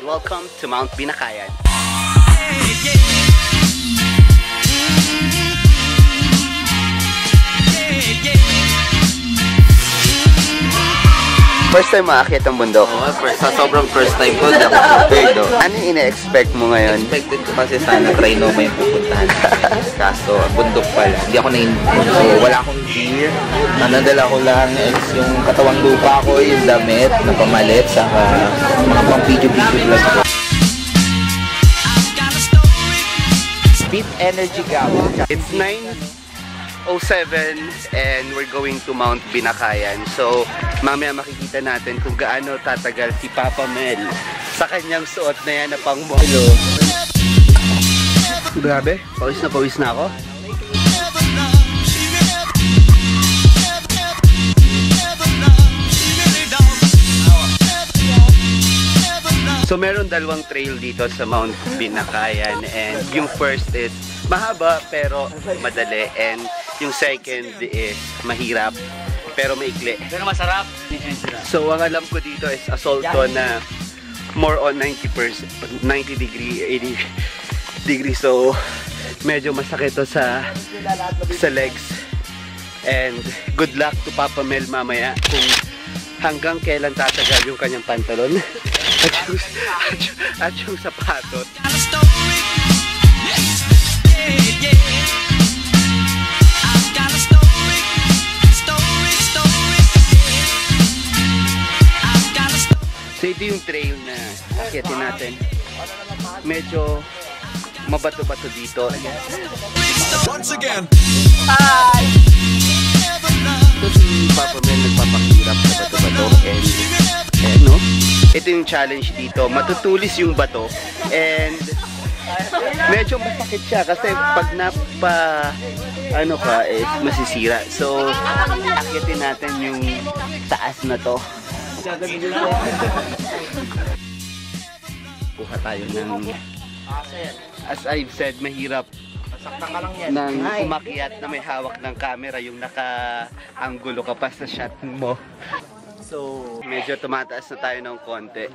welcome to Mount Binakayan. First time maakyat ang bundok? Oo, sobrang first time ko, hindi ako prepared. Ano yung ina-expect mo ngayon? Expected ko kasi sana Trinoma yung pupuntahan. Kaso, bundok pala. Hindi ako So, wala akong gear. Nadala ko lang is yung katawang lupa ko, yung damit, na pamalit, saka mga pang video-video vlog ko. Speed Energy Gap. It's 9:07 and we're going to Mount Binakayan. So, mamaya makikita natin kung gaano tatagal si Papa Mel sa kanyang suot na yan na pang molo. Grabe, pawis na ako. So, meron dalawang trail dito sa Mount Binakayan and yung first is mahaba pero madali and yung second is mahirap pero maikli. Pero masarap. So ang alam ko dito is Asolto na more on 90 degree, 80 degree. So medyo masakit to sa legs. And good luck to Papa Mel mamaya kung hanggang kailan tatagal yung kanyang pantalon at yung sapatos. So ito yung trail na akyatin natin. Medyo mabato-bato dito. Once again. Hi! Ito si Papa Mel nagpapakirap sa bato-bato and no? Ito yung challenge dito. Matutulis yung bato and medyo masakit siya kasi pag ano ka is masisira. So akyatin natin yung taas na to. Kuha tayo ng, as I've said, mahirap nang umakyat na may hawak ng camera yung naka-anggulo ka pa sa shot mo. So medyo tumataas na tayo ng konti.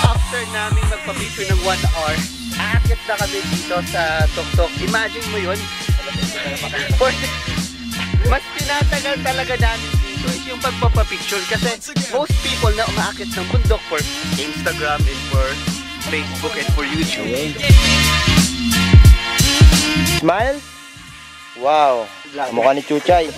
After namin magpa-picture ng 1 hour, aakyat na kami dito sa tuktok. Imagine mo yun? Mas tinatagal talaga namin dito is yung pagpapapicture kasi most people na umaakyat ng bundok for Instagram and for Facebook and for YouTube. Smile? Wow! Mukha ni Chuchay.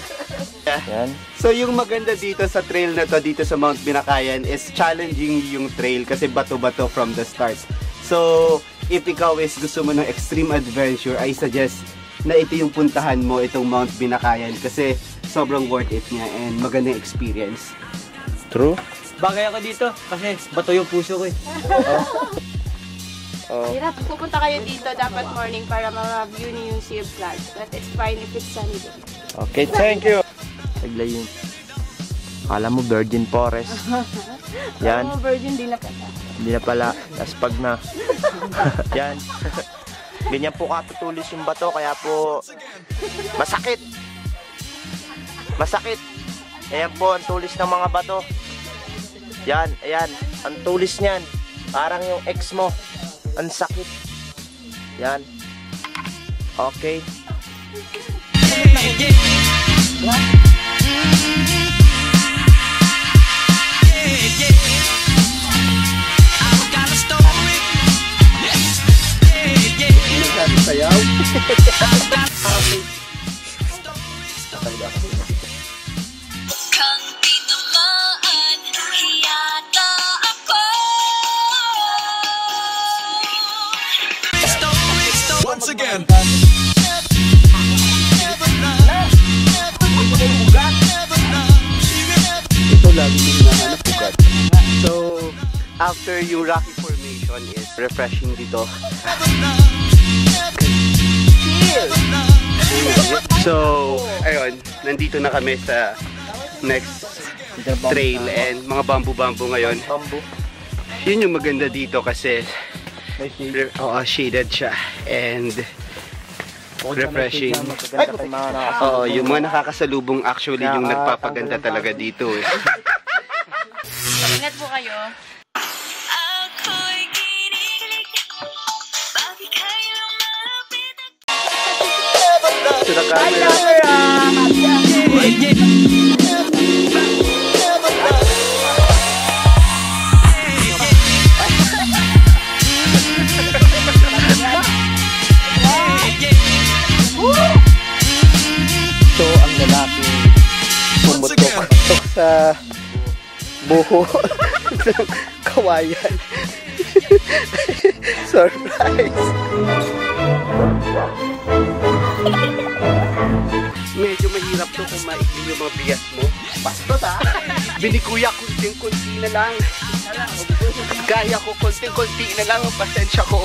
Yan. So yung maganda dito sa trail na to, dito sa Mount Binakayan is challenging yung trail kasi bato-bato from the start. So if ikaw is gusto mo ng extreme adventure, I suggest na ito yung puntahan mo, itong Mount Binakayan kasi sobrang worth it niya and magandang experience. True? Bagay ako dito kasi bato yung puso ko eh. Hirap, pupunta kayo dito dapat morning para ma-view niyo yung Sea of Clouds. But it's fine if it's sunny day. Okay, thank you. Taglay yun. Akala mo Virgin Forest. Yan. Alam mo, virgin, di na pala. Hindi na pala. Laspag na. Yan. Ganyan po katutulis yung bato kaya po masakit. Masakit. Ayan po ang tulis ng mga bato. Yan, ayan. Ang tulis niyan. Parang yung ex mo. Ang sakit. Yan. Okay. Sayaw. Once again. Ito lagi yung hinahanap ugat. So after yung rocky formation is refreshing dito. So ayun, nandito na kami sa next trail and mga bamboo-bamboo ngayon. Yun yung maganda dito kasi shaded siya and refreshing. Oo, yung mga nakakasalubong actually yung nagpapaganda talaga dito eh. Ingat po kayo. To the camera. So, ang lalaki pumutok sa buho ng kawayan. Surprise! Medyo mahirap to kung maikli yung mga bigas mo. Bastos ha? Binikuya konting-konti na lang. Kaya ko konting-konti na lang ang pasensya ko.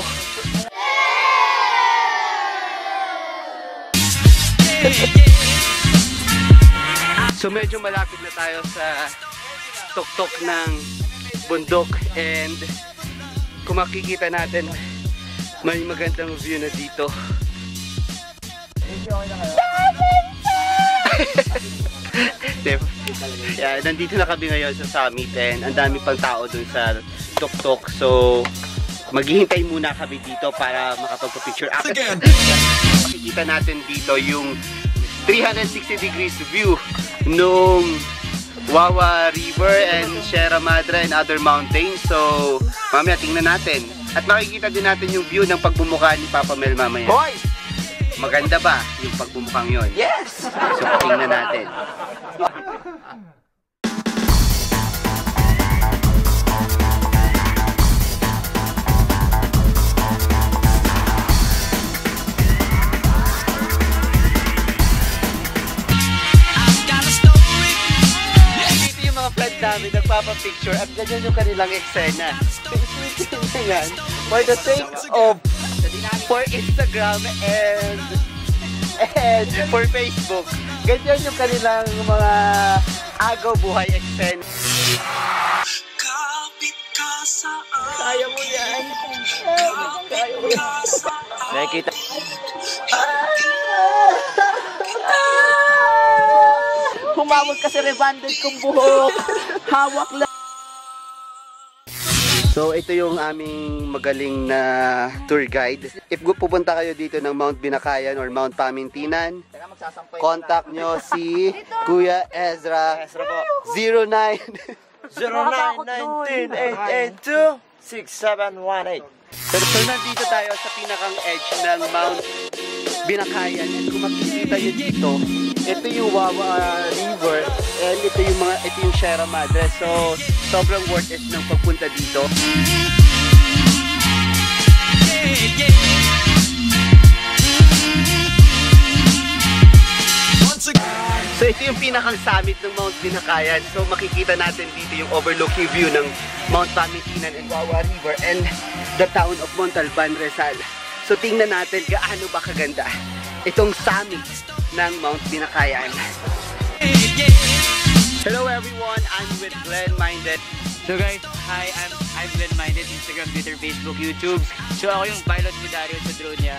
So medyo malapit na tayo sa tuktok ng bundok and kung makikita natin may magandang view na dito. Yeah, nandito na kami ngayon sa summit and ang dami pang tao dun sa tuktok, so maghihintay muna kami dito para makapagpa-picture. Makikita natin dito yung 360 degrees view nung Wawa River and Sierra Madre and other mountains. So mamaya tingnan natin at makikita din natin yung view ng pagbumuka ni Papa Mel mamaya. Hoy! Maganda ba yung pagbumukang yon? Yes! So tingnan natin. Friend namin nagpapapicture at ganyan yung kanilang eksena. Yan, for the sake of for Instagram and for Facebook. Ganyan yung kanilang mga agaw buhay eksena. Kaya mo yan. Kaya mo yan. Nakikita. Humawag kasi rebanded kong buhok. Hawak lang. So ito yung aming magaling na tour guide. If pupunta kayo dito ng Mount Binakayan or Mount Pamintinan, contact nyo si Kuya Ezra. 0919-882-6718. So nandito tayo sa pinakang edge ng Mount Binakayan and kung makikita nyo dito, ito yung Wawa River and ito yung Sierra Madre. So sobrang worth it ng pagpunta dito. So ito yung pinakang summit ng Mount Binakayan. So makikita natin dito yung overlooking view ng Mount Pamintinan and Wawa River and the town of Montalban, Rizal. So tingnan natin gaano ba kaganda itong summit ng Mount Binakayan. Hello everyone, I'm with Glenn Minded. So guys, hi, I'm Glenn Minded, Instagram, Twitter, Facebook, YouTube. So ako yung pilot ni Dario sa drone niya.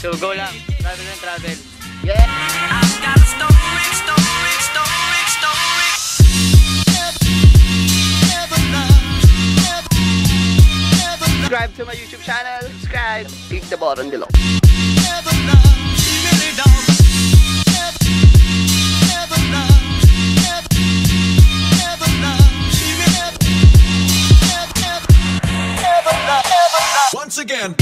So go lang, travel and travel. Yeah! Subscribe to my YouTube channel, subscribe, click the button below. Once again.